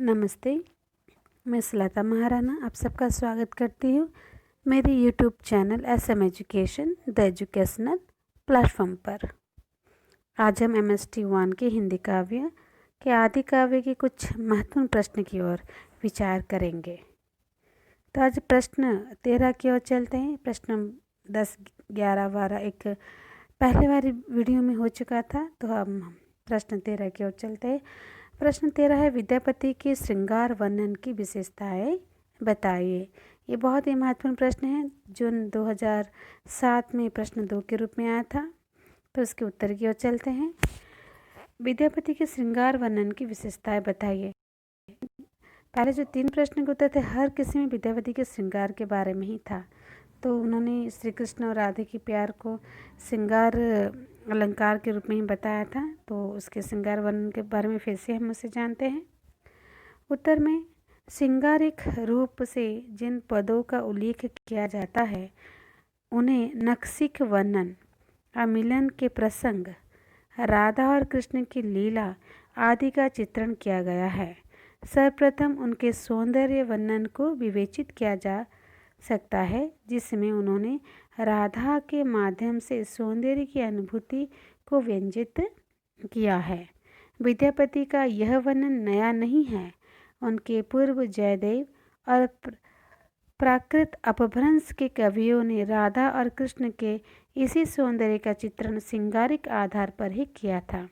नमस्ते। मैं सुलता महाराणा आप सबका स्वागत करती हूँ मेरे YouTube channel SM education the educational platform पर। आज हम MST 1 के हिंदी काव्य के आदि काव्य के कुछ महत्वपूर्ण प्रश्न की ओर विचार करेंगे। तो आज प्रश्न 13 की ओर चलते हैं। प्रश्न 10, 11, 12 एक पहले वाली वीडियो में हो चुका था, तो हम प्रश्न 13 की ओर चलते हैं। प्रश्न 13 है, विद्यापति के श्रृंगार वर्णन की विशेषताएं बताइए। ये बहुत ही महत्वपूर्ण प्रश्न है। जून 2007 में प्रश्न 2 के रूप में आया था, तो उसके उत्तर की ओर चलते हैं। विद्यापति के श्रृंगार वर्णन की विशेषताएं बताइए। पहले जो 3 प्रश्न के उत्तर थे, हर किसी में विद्यापति के श्रृंगार के बारे में ही था। तो उन्होंने श्री कृष्ण और राधे के प्यार को श्रृंगार अलंकार के रूप में ही बताया था, तो उसके श्रृंगार वर्णन के बारे में फिर से हम उसे जानते हैं। उत्तर में श्रृंगारिक रूप से जिन पदों का उल्लेख किया जाता है उन्हें नक्सिक वर्णन, अमिलन के प्रसंग, राधा और कृष्ण की लीला आदि का चित्रण किया गया है। सर्वप्रथम उनके सौंदर्य वर्णन को विवेचित किया जा सकता है, जिसमें उन्होंने राधा के माध्यम से सौंदर्य की अनुभूति को व्यंजित किया है। विद्यापति का यह वर्णन नया नहीं है। उनके पूर्व जयदेव और प्राकृत अपभ्रंश के कवियों ने राधा और कृष्ण के इसी सौंदर्य का चित्रण श्रृंगारिक आधार पर ही किया था।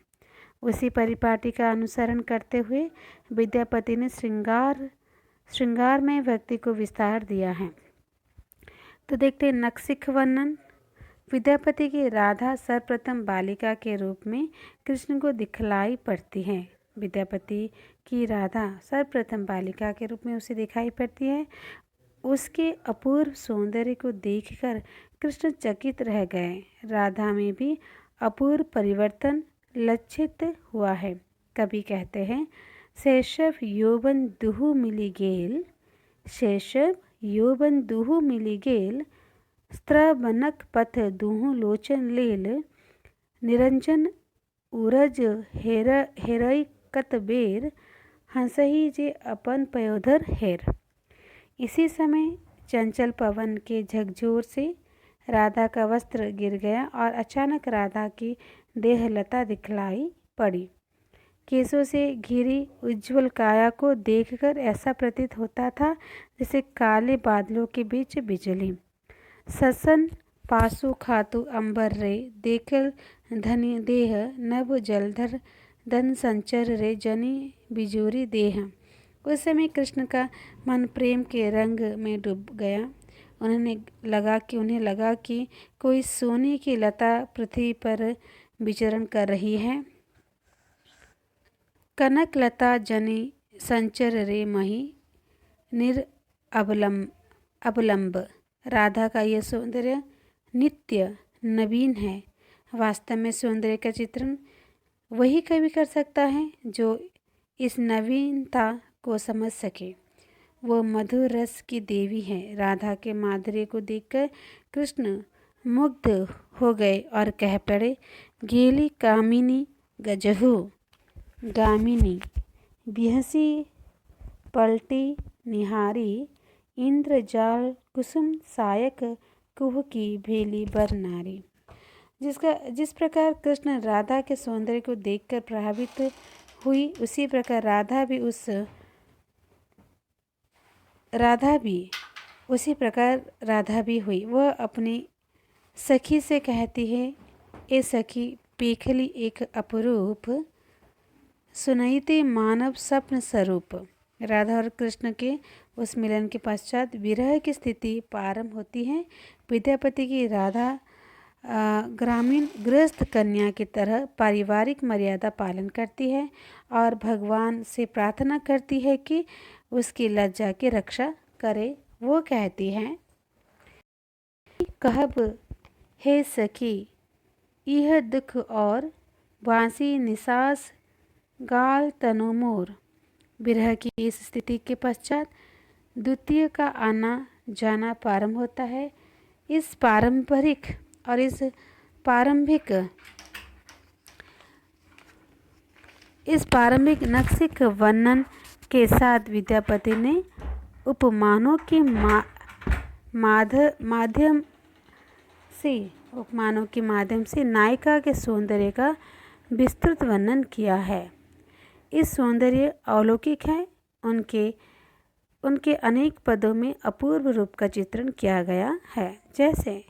उसी परिपाटी का अनुसरण करते हुए विद्यापति ने श्रृंगार में व्यक्ति को विस्तार दिया है। तो देखते हैं नक्सिक वर्णन। विद्यापति की राधा सर्वप्रथम बालिका के रूप में कृष्ण को दिखलाई पड़ती है। विद्यापति की राधा सर्वप्रथम बालिका के रूप में उसे दिखाई पड़ती है। उसके अपूर्व सौंदर्य को देखकर कृष्ण चकित रह गए। राधा में भी अपूर्व परिवर्तन लक्षित हुआ है। कवि कहते हैं, शैशव यौवन दुहु मिली गेल, शैशव यौवन दुहु मिली गेल, स्त्रबनक पथ दुहु लोचन लेल, निरंजन उरज हेरई कत बेर, हंसही जे अपन पयोधर हेर। इसी समय चंचल पवन के झकझोर से राधा का वस्त्र गिर गया और अचानक राधा की देहलता दिखलाई पड़ी। केसों से घिरी उज्ज्वल काया को देखकर ऐसा प्रतीत होता था जैसे काले बादलों के बीच बिजली। ससन पासु खातु अंबर रे, देखल धनी देह नभ जलधर, धन संचर रे जनी बिजूरी देह। उस समय कृष्ण का मन प्रेम के रंग में डूब गया। उन्हें लगा कि कोई सोने की लता पृथ्वी पर विचरण कर रही है। कनक लता जनी संचर रे मही निर अवलंब। राधा का यह सौंदर्य नित्य नवीन है। वास्तव में सौंदर्य का चित्रण वही कवि कर सकता है जो इस नवीनता को समझ सके। वो मधुर रस की देवी है। राधा के माधुर्य को देखकर कृष्ण मुग्ध हो गए और कह पड़े, गेली कामिनी गजहु गामिनी, बिहसी पलटी निहारी, इंद्रजाल कुसुम सायक कुह की भेली बर नारी। जिस प्रकार कृष्ण राधा के सौंदर्य को देखकर प्रभावित हुई, उसी प्रकार राधा भी हुई। वह अपनी सखी से कहती है, ए सखी पेखली एक अपरूप, सुनैते मानव स्वप्न स्वरूप। राधा और कृष्ण के उस मिलन के पश्चात विरह की स्थिति प्रारंभ होती है। विद्यापति की राधा ग्रामीण गृहस्थ कन्या की तरह पारिवारिक मर्यादा पालन करती है और भगवान से प्रार्थना करती है कि उसकी लज्जा की रक्षा करे। वो कहती है, कहब हे सखी यह दुख और बांसी निसास गाल तनु मोर। विरह की इस स्थिति के पश्चात द्वितीय का आना जाना प्रारंभ होता है। इस प्रारंभिक नक्सिक वर्णन के साथ विद्यापति ने उपमानों के माध्यम से नायिका के सौंदर्य का विस्तृत वर्णन किया है। इस सौंदर्य अलौकिक है। उनके अनेक पदों में अपूर्व रूप का चित्रण किया गया है, जैसे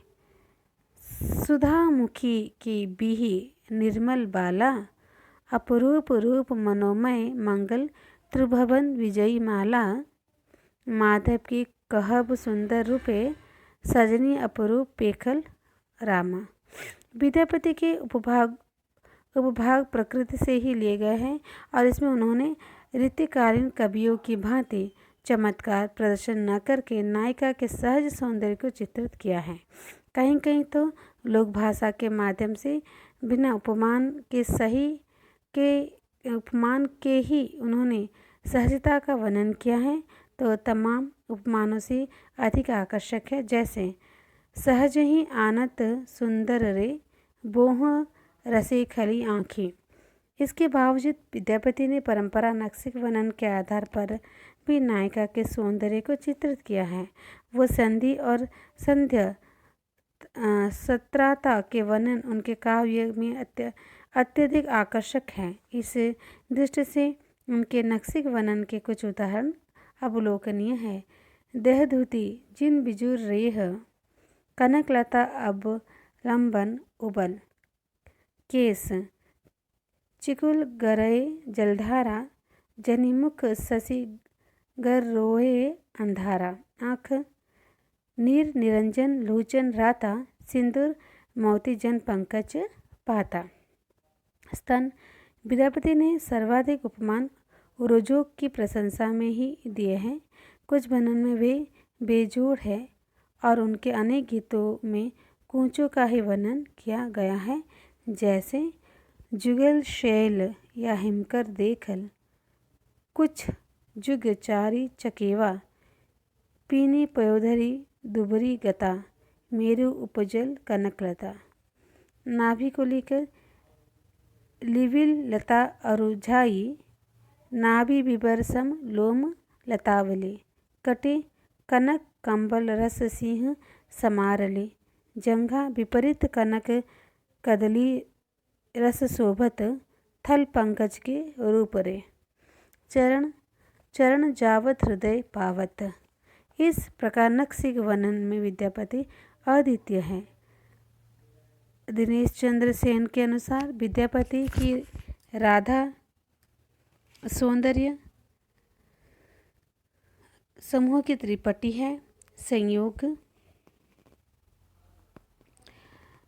सुधामुखी की बीही निर्मल बाला, अपरूप रूप मनोमय मंगल त्रिभुवन विजयी माला, माधव की कहब सुंदर रूपे, सजनी अपरूप पेखल रामा। विद्यापति के उपभाग प्रकृति से ही लिए गए हैं और इसमें उन्होंने रीतिकालीन कवियों की भांति चमत्कार प्रदर्शन न करके नायिका के सहज सौंदर्य को चित्रित किया है। कहीं कहीं तो लोक भाषा के माध्यम से बिना उपमान के ही उन्होंने सहजता का वर्णन किया है, तो तमाम उपमानों से अधिक आकर्षक है, जैसे सहज ही आनत सुंदर रे, बोह रसे खली आँखी। इसके बावजूद विद्यापति ने परंपरा नक्सिक वर्णन के आधार पर भी नायिका के सौंदर्य को चित्रित किया है। वो संधि और संध्या सत्राता के वर्णन उनके काव्य में अत्यधिक आकर्षक है। इस दृष्टि से उनके नक्सिक वर्णन के कुछ उदाहरण अवलोकनीय है। देहधूति जिन बिजुर रेह, कनकलता अब लंबन उबल, केस चिकुल गरय जलधारा, जनिमुख शशि गर रोए अंधारा, आँख नीर निरंजन लोचन राता, सिंदूर मोती जन पंकज पाता। स्तन विद्यापति ने सर्वाधिक उपमान उरोजोग की प्रशंसा में ही दिए हैं। कुछ वर्णन में वे बेजोड़ है और उनके अनेक गीतों में कूचों का ही वर्णन किया गया है, जैसे जुगल शैल या हिमकर देखल, कुछ जुग चारी चकेवा, पीनी पयोधरी दुबरी गता, मेरु उपजल कनकलता। नाभि को लेकर लिविल लता अरुझाई, नाभि विबरसम लोम लतावली, कटे कनक कंबल रस सिंह समारले, जंघा विपरीत कनक कदली रस शोभत, थल पंकज के रूप रे, चरण जावत हृदय पावत। इस प्रकार नक्सिक वर्णन में विद्यापति अद्वितीय है। दिनेश चंद्र सेन के अनुसार विद्यापति की राधा सौंदर्य समूह की त्रिपटी है। संयोग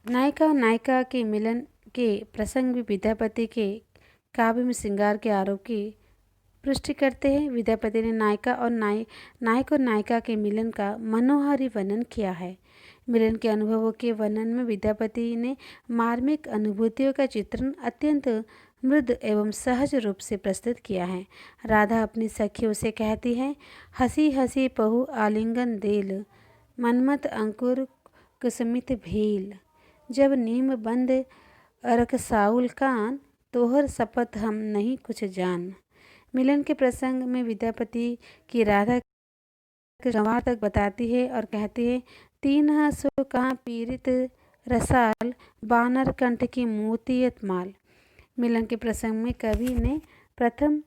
नायिका के मिलन के प्रसंग भी विद्यापति के काव्य में श्रृंगार के आरोप की पुष्टि करते हैं। विद्यापति ने नायक और नायिका के मिलन का मनोहारी वर्णन किया है। मिलन के अनुभवों के वर्णन में विद्यापति ने मार्मिक अनुभूतियों का चित्रण अत्यंत मृदु एवं सहज रूप से प्रस्तुत किया है। राधा अपनी सखियों से कहती है, हंसी हंसी पहु आलिंगन देल, मनमत अंकुर कुसमित भेल, जब नीम बंद अरक साउल कान, तोहर शपथ हम नहीं कुछ जान। मिलन के प्रसंग में विद्यापति की राधा संवाद तक बताती है और कहती है, तीन हंसो कहाँ पीरित रसाल, बानर कंठ की मोतियत माल। मिलन के प्रसंग में कवि ने प्रथम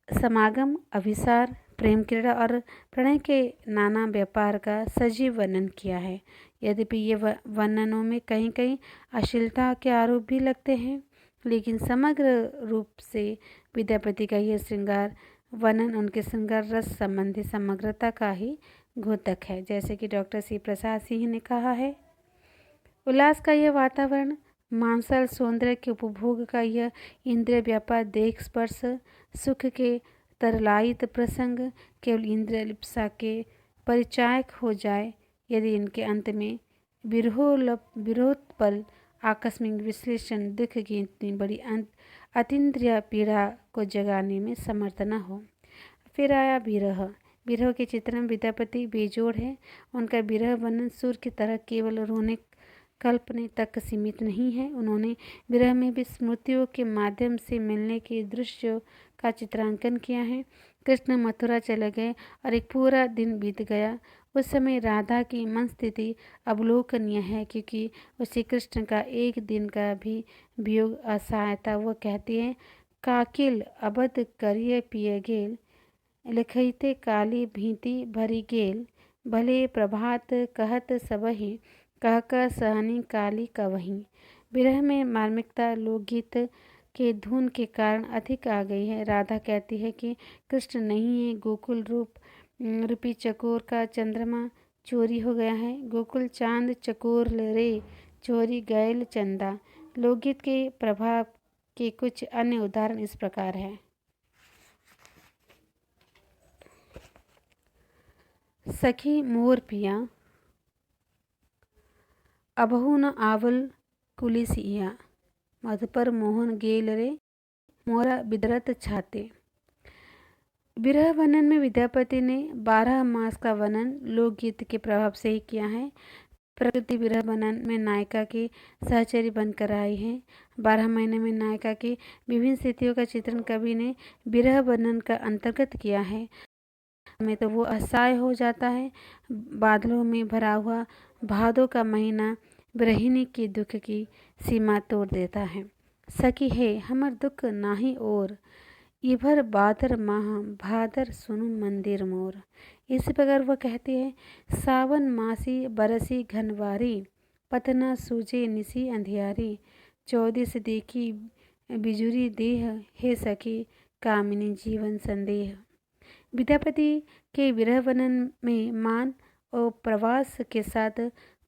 समागम, अभिसार, प्रेम क्रीड़ा और प्रणय के नाना व्यापार का सजीव वर्णन किया है। यद्यपि ये वर्णनों में कहीं कहीं अश्लीलता के आरोप भी लगते हैं, लेकिन समग्र रूप से विद्यापति का यह श्रृंगार वर्णन उनके श्रृंगार रस संबंधी समग्रता का ही द्योतक है। जैसे कि डॉक्टर सी प्रसाद सिंह ने कहा है, उल्लास का यह वातावरण, मांसल सौंदर्य के उपभोग का यह इंद्रिय व्यापार, देख स्पर्श सुख के तरलायित प्रसंग केवल इंद्रिय लिप्सा के परिचायक हो जाए यदि इनके अंत में विरोधपल आकस्मिक विश्लेषण दुख की इतनी बड़ी अतीन्द्रिय पीड़ा को जगाने में समर्थ न हो। फिर आया विरह के चित्रण में विद्यापति बेजोड़ है। उनका विरह वर्णन सुर की तरह केवल रोने कल्पना तक सीमित नहीं है। उन्होंने विरह में भी स्मृतियों के माध्यम से मिलने के दृश्यों का चित्रांकन किया है। कृष्ण मथुरा चले गए और एक पूरा दिन बीत गया। उस समय राधा की मन स्थिति अवलोकनीय है, क्योंकि उसे कृष्ण का एक दिन का भी वियोग असहाय था। वह कहती है, काकिल अबद करिए पिए गेल, लिखते काली भीति भरी गेल, भले प्रभात कहत सबहि, कह कर सहनी काली कवहीं। विरह में मार्मिकता लोकगीत के धुन के कारण अधिक आ गई है। राधा कहती है कि कृष्ण नहीं है, गोकुल रूपी चकोर का चंद्रमा चोरी हो गया है। गोकुल चांद चकोर रे, चोरी गैल चंदा। लोकगीत के प्रभाव के कुछ अन्य उदाहरण इस प्रकार है। सखी मोर पिया, अबहु न आवल कुलिसिया, मधुपर मोहन गेल रे, मोरा बिदरत छाते। विरह वर्णन में विद्यापति ने 12 मास का वर्णन लोकगीत के प्रभाव से ही किया है। प्रकृति विरह वर्णन में नायिका की सहचरी बनकर आई है। 12 महीने में नायिका की विभिन्न स्थितियों का चित्रण कवि ने विरह वर्णन का अंतर्गत किया है। में तो वो असहाय हो जाता है। बादलों में भरा हुआ भादों का महीना विरहिणी के दुख की सीमा तोड़ देता है। सखी है हमर दुख नाही और, इभर बादर माह भादर सुनु मंदिर मोर। इसी प्रकार वह कहती है, सावन मासी बरसी घनवारी, पतना सूझे निसी अंधियारी, 14 देखी बिजुरी देह, हे सखी कामिनी जीवन संदेह। विद्यापति के विरह वर्णन में मान और प्रवास के साथ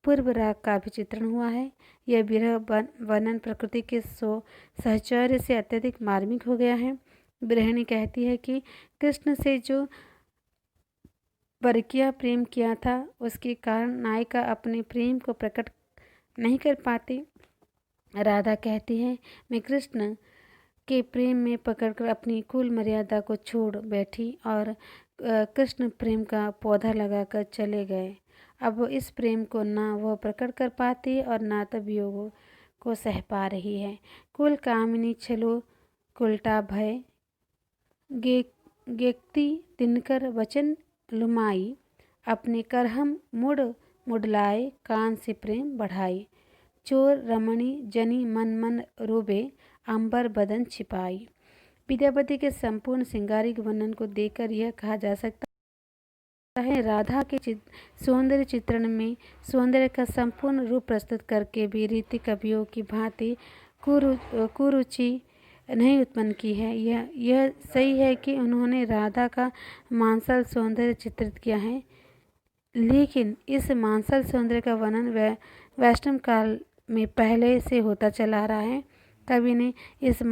पूर्व राग का भी चित्रण हुआ है। यह विरह वर्णन प्रकृति के सहचर्य से अत्यधिक मार्मिक हो गया है। विरहिणी कहती है कि कृष्ण से जो परकीय प्रेम किया था, उसके कारण नायिका अपने प्रेम को प्रकट नहीं कर पाती। राधा कहती है, मैं कृष्ण के प्रेम में पकड़कर अपनी कुल मर्यादा को छोड़ बैठी और कृष्ण प्रेम का पौधा लगाकर चले गए। अब इस प्रेम को ना वह प्रकट कर पाती और ना तो वियोग को सह पा रही है। कुल कामिनी छलो कुलटा भय, गेक्ति तिनकर वचन लुमाई, अपने करहम मुड़ मुडलाए, कान से प्रेम बढ़ाई, चोर रमणी जनी मन मन रोबे, अंबर बदन छिपाई। विद्यापति के संपूर्ण श्रृंगारिक वर्णन को देखकर यह कहा जा सकता है, राधा के सौंदर्य चित्रण में सौंदर्य का संपूर्ण रूप प्रस्तुत करके भी रीति कवियों की भांति कुरुचि नहीं उत्पन्न की है। यह सही है कि उन्होंने राधा का मांसल सौंदर्य चित्रित किया है, लेकिन इस मांसल सौंदर्य का वर्णन वैष्णव काल में पहले से होता चला आ रहा है। कवि ने इस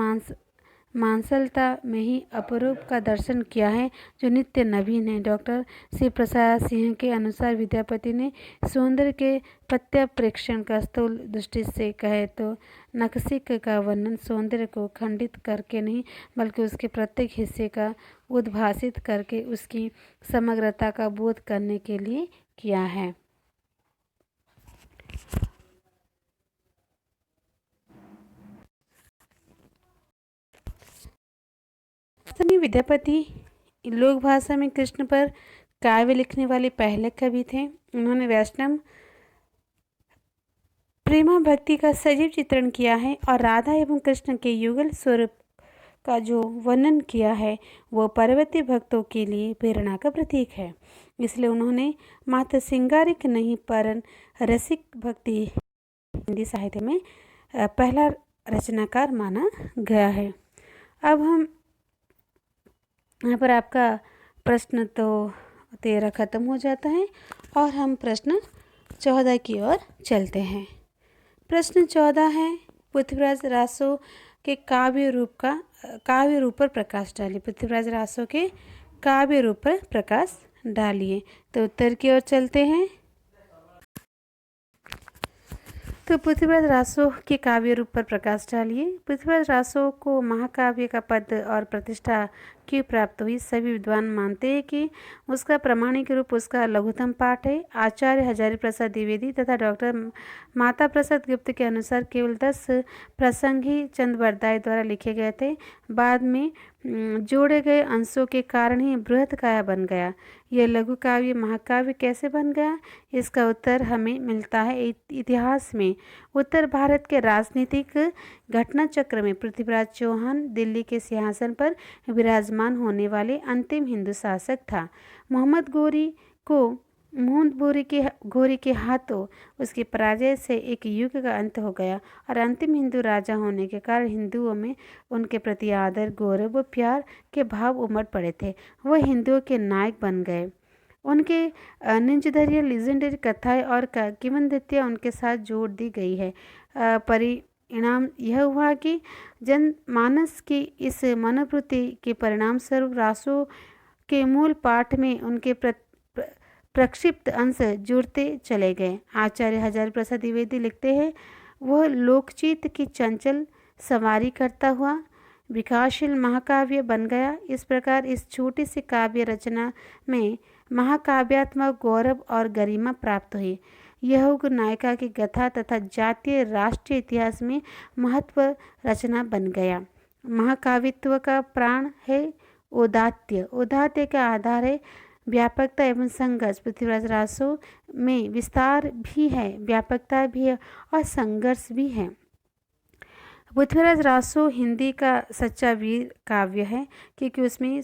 मांसलता में ही अपरूप का दर्शन किया है, जो नित्य नवीन है। डॉक्टर श्री प्रसाद सिंह के अनुसार विद्यापति ने सौंदर्य के प्रत्यप्रेक्षण का स्थूल दृष्टि से कहे तो नखशिक का वर्णन सौंदर्य को खंडित करके नहीं, बल्कि उसके प्रत्येक हिस्से का उद्भासित करके उसकी समग्रता का बोध करने के लिए किया है। विद्यापति लोक भाषा में कृष्ण पर काव्य लिखने वाले पहले कवि थे। उन्होंने वैष्णव प्रेमा भक्ति का सजीव चित्रण किया है और राधा एवं कृष्ण के युगल स्वरूप का जो वर्णन किया है वो पर्वतीय भक्तों के लिए प्रेरणा का प्रतीक है। इसलिए उन्होंने मात्र श्रृंगारिक नहीं परन रसिक भक्ति हिंदी साहित्य में पहला रचनाकार माना गया है। अब हम यहाँ पर आपका प्रश्न तो 13 खत्म हो जाता है और हम प्रश्न 14 की ओर चलते हैं। प्रश्न 14 है, पृथ्वीराज रासो के काव्य रूप पर प्रकाश डालिए। पृथ्वीराज रासो के काव्य रूप पर प्रकाश डालिए। तो उत्तर की ओर चलते हैं। तो पृथ्वीराज रासो के काव्य रूप पर प्रकाश डालिए। पृथ्वीराज रासो को महाकाव्य का पद और प्रतिष्ठा क्यों प्राप्त हुई? सभी विद्वान मानते हैं कि उसका प्रमाणिक रूप उसका लघुतम पाठ है। आचार्य हजारी प्रसाद द्विवेदी तथा डॉक्टर माता प्रसाद गुप्त के अनुसार केवल 10 प्रसंग ही चंद बरदाई द्वारा लिखे गए थे। बाद में जोड़े गए अंशों के कारण ही बृहत काव्य बन गया। यह लघु काव्य महाकाव्य कैसे बन गया? इसका उत्तर हमें मिलता है इतिहास में। उत्तर भारत के राजनीतिक घटना चक्र में पृथ्वीराज चौहान दिल्ली के सिंहासन पर विराजमान होने वाले अंतिम हिंदू शासक था। मोहम्मद घोरी के हाथों उसकी पराजय से एक युग का अंत हो गया और अंतिम हिंदू राजा होने के कारण हिंदुओं में उनके प्रति आदर, गौरव व प्यार के भाव उमड़ पड़े थे। वह हिंदुओं के नायक बन गए। उनके निंजधैर्य, लीजेंडरी कथाएं और किंवदंतियां उनके साथ जोड़ दी गई है। परिणाम यह हुआ कि जनमानस की इस मनोवृत्ति के परिणाम स्वरूप रासों के मूल पाठ में उनके प्रक्षिप्त अंश जुड़ते चले गए। आचार्य हजारी प्रसाद द्विवेदी लिखते हैं, वह लोकचित्त की चंचल सवारी करता हुआ विकासशील महाकाव्य बन गया। इस प्रकार इस छोटी सी काव्य रचना में महाकाव्यात्मक गौरव और गरिमा प्राप्त हुई। यह उग्र नायिका की गाथा तथा जातीय राष्ट्रीय इतिहास में महत्व रचना बन गया। महाकाव्यत्व का प्राण है औदात्य। औदात्य का आधार है व्यापकता एवं संघर्ष। पृथ्वीराज रासो में विस्तार भी है, व्यापकता भी है और संघर्ष भी है। पृथ्वीराज रासो हिंदी का सच्चा वीर काव्य है, क्योंकि उसमें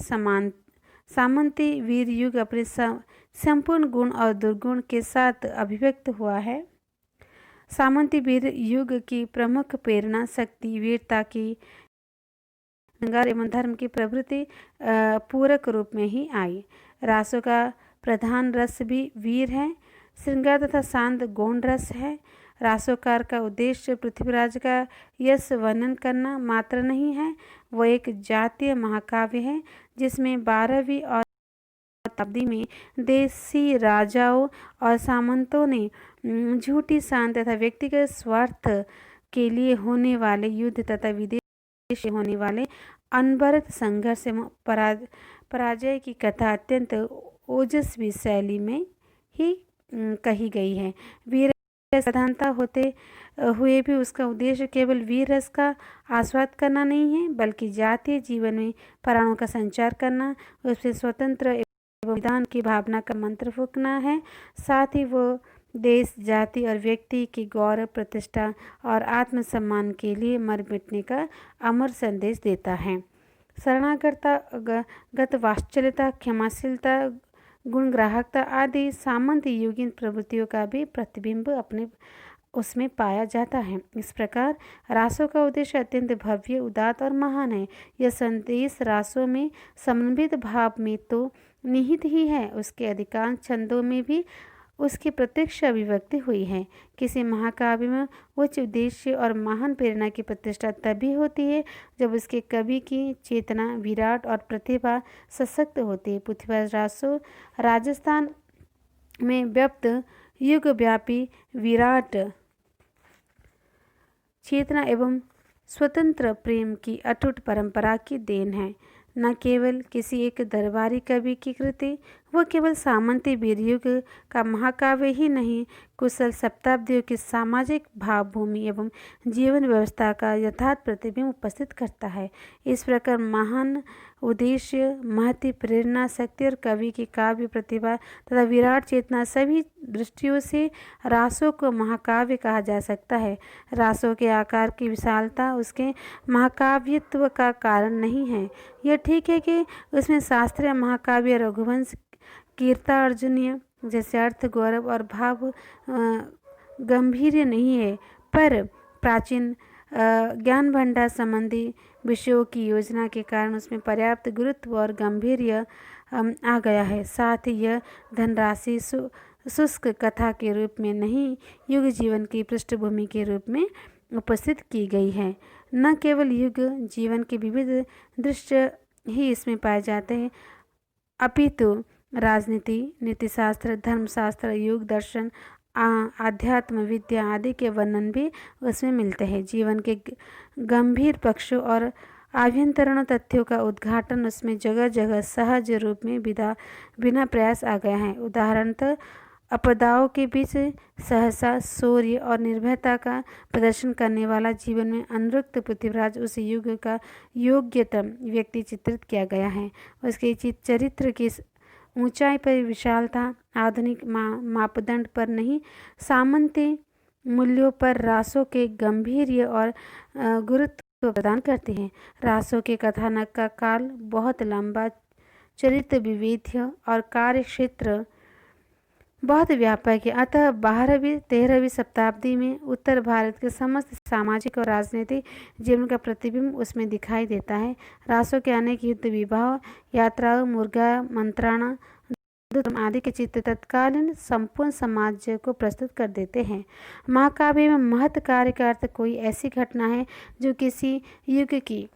सामंती वीर युग अपने संपूर्ण गुण और दुर्गुण के साथ अभिव्यक्त हुआ है। सामंती वीर युग की प्रमुख प्रेरणा शक्ति, वीरता की, श्रृंगार एवं धर्म की प्रवृत्ति पूरक रूप में ही आई। रासों का प्रधान रस भी वीर है, श्रृंगार तथा शांत गौण रस है। रासोकार का उद्देश्य पृथ्वीराज का यश वर्णन करना मात्र नहीं है, वह एक जातीय महाकाव्य है जिसमें 12वीं और शताब्दी में देशी राजाओं और सामंतों ने झूठी शान तथा व्यक्तिगत स्वार्थ के लिए होने वाले युद्ध तथा विदेश में होने वाले अनवरत संघर्ष एवं पराजय की कथा अत्यंत ओजस्वी शैली में ही कही गई है। वीर प्रधानता होते हुए भी उसका उद्देश्य केवल वीर रस का आस्वाद करना नहीं है, बल्कि जातीय जीवन में प्राणों का संचार करना, उससे स्वतंत्र एवं विधान की भावना का मंत्र फूंकना है। साथ ही वो देश, जाति और व्यक्ति की गौरव, प्रतिष्ठा और आत्मसम्मान के लिए मर मिटने का अमर संदेश देता है। शरणागतता, गत वात्सल्यता, क्षमाशीलता, गुणग्राहकता आदि सामंत युगीन प्रवृत्तियों का भी प्रतिबिंब अपने उसमें पाया जाता है। इस प्रकार रासों का उद्देश्य अत्यंत भव्य, उदात्त और महान है। यह संदेश रासों में समन्वित भाव में तो निहित ही है, उसके अधिकांश छंदों में भी उसकी प्रत्यक्ष अभिव्यक्ति हुई है। किसी महाकाव्य में उच्च उद्देश्य और महान प्रेरणा की प्रतिष्ठा तभी होती है जब उसके कवि की चेतना विराट और प्रतिभा सशक्त होती है। पृथ्वीराज रासो राजस्थान में व्याप्त युगव्यापी विराट चेतना एवं स्वतंत्र प्रेम की अटूट परंपरा की देन है। न केवल किसी एक दरबारी कवि की कृति, वह केवल सामंती वीर युग का महाकाव्य ही नहीं, कुशल शताब्दियों की सामाजिक भावभूमि एवं जीवन व्यवस्था का यथार्थ प्रतिबिंब उपस्थित करता है। इस प्रकार महान उद्देश्य, महती प्रेरणा शक्ति और कवि की काव्य प्रतिभा तथा विराट चेतना सभी दृष्टियों से रासों को महाकाव्य कहा जा सकता है। रासों के आकार की विशालता उसके महाकाव्यत्व का कारण नहीं है। यह ठीक है कि उसमें शास्त्रीय महाकाव्य, रघुवंश, कीर्ता अर्जुनीय जैसे अर्थ, गौरव और भाव गंभीर नहीं है, पर प्राचीन ज्ञान भंडार संबंधी विषयों की योजना के कारण उसमें पर्याप्त गुरुत्व और गंभीर्य आ गया है। साथ ही यह धनराशि शुष्क कथा के रूप में नहीं, युग जीवन की पृष्ठभूमि के रूप में उपस्थित की गई है। न केवल युग जीवन के विविध दृश्य ही इसमें पाए जाते हैं, अपितु राजनीति, नीतिशास्त्र, धर्मशास्त्र, योग दर्शन, आध्यात्म विद्या आदि के वर्णन भी उसमें मिलते हैं। जीवन के गंभीर पक्षों और आभ्यंतरण तथ्यों का उद्घाटन उसमें जगह जगह सहज रूप में बिना प्रयास आ गया है। उदाहरणतः आपदाओं के बीच सहसा शौर्य और निर्भयता का प्रदर्शन करने वाला जीवन में अनुरक्त पृथ्वीराज उस युग का योग्यतम व्यक्ति चित्रित किया गया है। उसके चरित्र की ऊंचाई पर विशालता आधुनिक मापदंड पर नहीं, सामंती मूल्यों पर रासों के गंभीर्य और गुरुत्व प्रदान करती है। रासों के कथानक का काल बहुत लंबा, चरित्र विविध और कार्य क्षेत्र बहुत व्यापक है। अतः 12वीं-13वीं शताब्दी में उत्तर भारत के समस्त सामाजिक और राजनीतिक जीवन का प्रतिबिंब उसमें दिखाई देता है। रासों के अनेक युद्ध, विवाह, यात्राओं, मुर्गा मंत्राणा आदि के चित्र तत्कालीन संपूर्ण समाज को प्रस्तुत कर देते हैं। महाकाव्य में महत् कार्य का अर्थ कोई ऐसी घटना है जो किसी युग की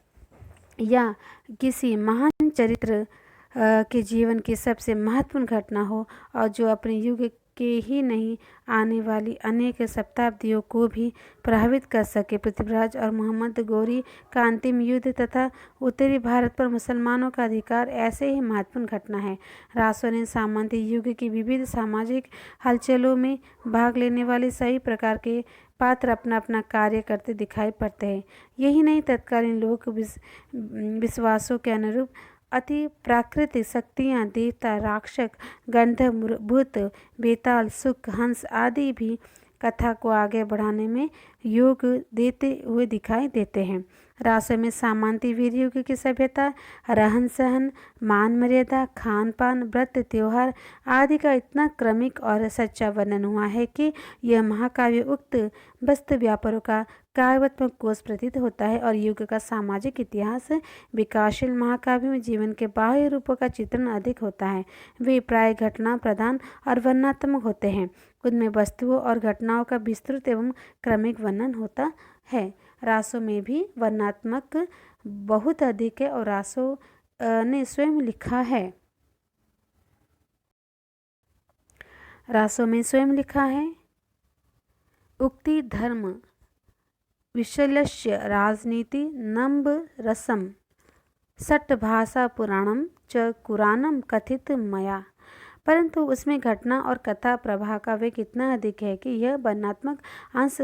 या किसी महान चरित्र के जीवन की सबसे महत्वपूर्ण घटना हो और जो अपने युग के ही नहीं, आने वाली अनेक शताब्दियों को भी प्रभावित कर सके। पृथ्वीराज और मोहम्मद गौरी का अंतिम युद्ध तथा उत्तरी भारत पर मुसलमानों का अधिकार ऐसे ही महत्वपूर्ण घटना है। रासों ने सामंती युग की विविध सामाजिक हलचलों में भाग लेने वाले सभी प्रकार के पात्र अपना अपना कार्य करते दिखाई पड़ते हैं। यही नहीं, तत्कालीन लोक विश्वासों के अनुरूप अति प्राकृतिक शक्तियाँ, देवता, राक्षस, गंधर्व, भूत, बेताल, सुख, हंस आदि भी कथा को आगे बढ़ाने में योग देते हुए दिखाई देते हैं। रासों में सामंती वीर युग की सभ्यता, रहन सहन, मान मर्यादा, खान पान, व्रत, त्योहार आदि का इतना क्रमिक और सच्चा वर्णन हुआ है कि यह महाकाव्य उक्त वस्तु व्यापारों का काव्यात्मक कोश प्रतीत होता है। और युग का सामाजिक इतिहास विकासशील महाकाव्य में जीवन के बाह्य रूपों का चित्रण अधिक होता है। वे प्राय घटना प्रधान और वर्णनात्मक होते हैं। उनमें वस्तुओं और घटनाओं का विस्तृत एवं क्रमिक वर्णन होता है। रासों में भी वर्णनात्मक बहुत अधिक है और रासों ने स्वयं लिखा है। रासों में स्वयं लिखा है, उक्ति धर्म विशल्यस्य राजनीति नम्ब रसम सट भाषा पुराणम च कुरानम कथित मया। परंतु उसमें घटना और कथा प्रवाह का वेग इतना अधिक है कि यह वर्णनात्मक अंश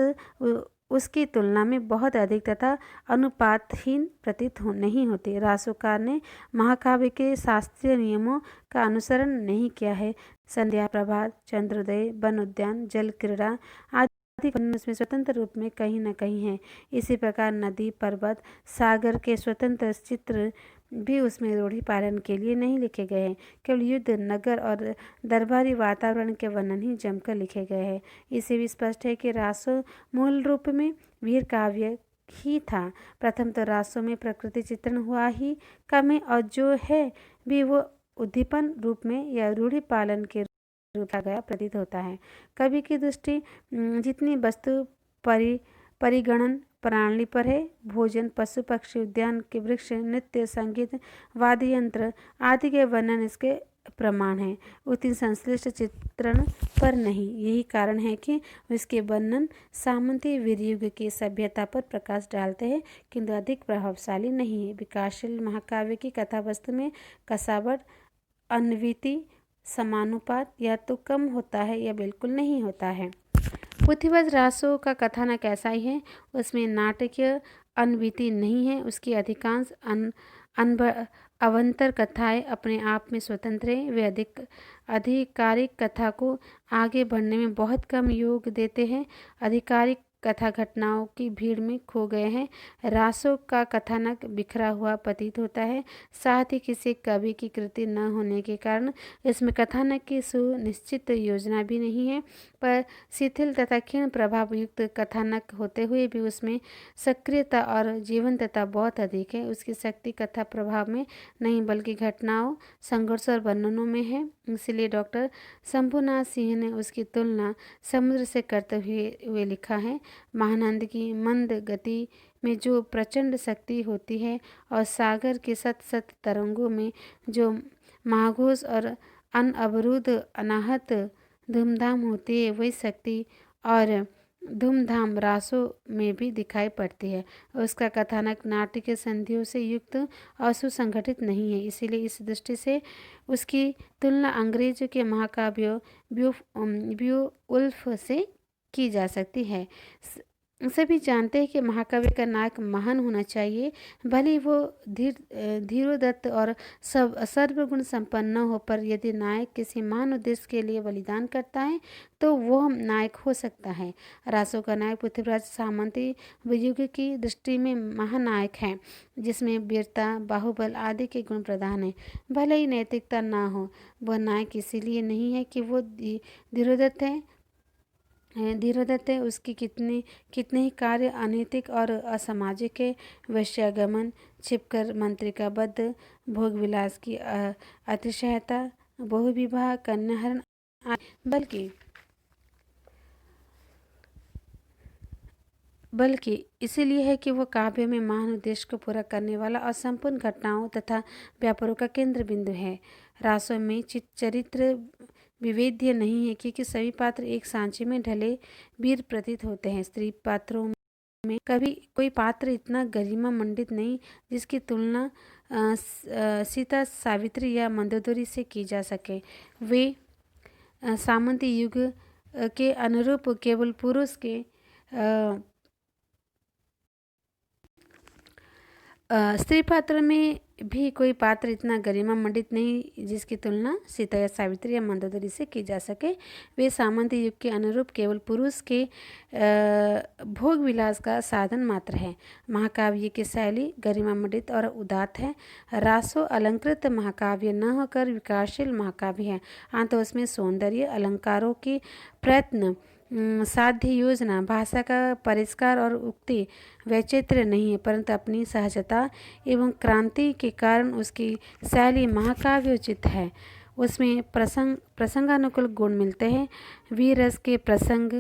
उसकी तुलना में बहुत अधिक तथा अनुपातहीन प्रतीत नहीं होती। रासोकार ने महाकाव्य के शास्त्रीय नियमों का अनुसरण नहीं किया है। संध्या, प्रभात, चंद्रोदय, वन उद्यान, जल क्रीड़ा आदि उसमें स्वतंत्र रूप में कहीं न कहीं है। इसी प्रकार नदी, पर्वत, सागर के स्वतंत्र चित्र भी उसमें रूढ़ी पालन के लिए नहीं लिखे गए हैं। केवल युद्ध, नगर और दरबारी वातावरण के वर्णन ही जमकर लिखे गए हैं। इससे भी स्पष्ट है कि रासो मूल रूप में वीर काव्य ही था। प्रथम तो रासों में प्रकृति चित्रण हुआ ही कम है और जो है भी वो उद्दीपन रूप में या रूढ़ी पालन के रूप में गया प्रतीत होता है। कवि की दृष्टि जितनी वस्तु परिगणन प्रणाली पर है, भोजन, पशु पक्षी, उद्यान के वृक्ष, नृत्य, संगीत, वाद्य यंत्र आदि के वर्णन इसके प्रमाण है, उतनी संश्लिष्ट चित्रण पर नहीं। यही कारण है कि इसके वर्णन सामंती वीर युग की सभ्यता पर प्रकाश डालते हैं, किंतु अधिक प्रभावशाली नहीं है। विकासशील महाकाव्य की कथा वस्तु में कसावट, अन्विति, समानुपात या तो कम होता है या बिल्कुल नहीं होता है। पुथिवत रासों का कथानक ऐसा ही है। उसमें नाटकीय अन्विति नहीं है। उसकी अधिकांश अवंतर कथाएं अपने आप में स्वतंत्र हैं। वे आधिकारिक कथा को आगे बढ़ने में बहुत कम योग देते हैं। आधिकारिक कथा घटनाओं की भीड़ में खो गए हैं। रासों का कथानक बिखरा हुआ प्रतीत होता है। साथ ही किसी कवि की कृति न होने के कारण इसमें कथानक की सुनिश्चित योजना भी नहीं है, पर शिथिल तथा क्षीण प्रभाव युक्त कथानक होते हुए भी उसमें सक्रियता और जीवंतता बहुत अधिक है। उसकी शक्ति कथा प्रभाव में नहीं बल्कि घटनाओं, संघर्ष और वर्णनों में है। इसलिए डॉक्टर शंभुनाथ सिंह ने उसकी तुलना समुद्र से करते हुए लिखा है। महानंद की मंद गति में जो प्रचंड शक्ति होती है और सागर के सत सत तरंगों में जो महाघोष और अनअवरुद्ध अनाहत धूमधाम होती है, वही शक्ति और धूमधाम रासों में भी दिखाई पड़ती है। उसका कथानक नाट्य के संधियों से युक्त और सुसंगठित नहीं है, इसीलिए इस दृष्टि से उसकी तुलना अंग्रेजों के महाकाव्यों ब्यूउल्फ से की जा सकती है। सभी जानते हैं कि महाकाव्य का नायक महान होना चाहिए, भले वो धीरोदत्त और सर्वगुण संपन्न हो, पर यदि नायक किसी महान उद्देश्य के लिए बलिदान करता है तो वो नायक हो सकता है। रासों का नायक पृथ्वीराज सामंती युग की दृष्टि में महानायक है, जिसमें वीरता, बाहुबल आदि के गुण प्रधान हैं। भले ही नैतिकता ना हो, वह नायक इसीलिए नहीं है कि वो धीरोदत्त है। उसकी कितने ही कार्य अनैतिक और असामाजिक है। वैश्यागमन, छिपकर मंत्री का वध, भोग विलास की अतिशयता, बहुविवाह, कन्याहरण, बल्कि इसीलिए है कि वह काव्य में महान उद्देश्य को पूरा करने वाला और संपूर्ण घटनाओं तथा व्यापारों का केंद्र बिंदु है। रासों में चरित्र विभेद्य नहीं है, क्योंकि सभी पात्र एक सांचे में ढले वीर प्रतीत होते हैं। स्त्री पात्रों में कभी कोई पात्र इतना गरिमा मंडित नहीं जिसकी तुलना सीता, सावित्री या मंदोदरी से की जा सके। वे सामंती युग के अनुरूप केवल पुरुष के स्त्री पात्र में भी कोई पात्र इतना गरिमा मंडित नहीं जिसकी तुलना सीता या सावित्री या मंदोदरी से की जा सके। वे सामंत युग के अनुरूप केवल पुरुष के भोग विलास का साधन मात्र है। महाकाव्य की शैली गरिमा मंडित और उदात्त है। रासो अलंकृत महाकाव्य न होकर विकासशील महाकाव्य है। अंत उसमें सौंदर्य, अलंकारों की प्रयत्न, साध्य योजना, भाषा का परिष्कार और उक्ति वैचित्र्य नहीं है, परंतु अपनी सहजता एवं क्रांति के कारण उसकी शैली महाकाव्योचित है। उसमें प्रसंगानुकूल गुण मिलते हैं। वीर रस के प्रसंग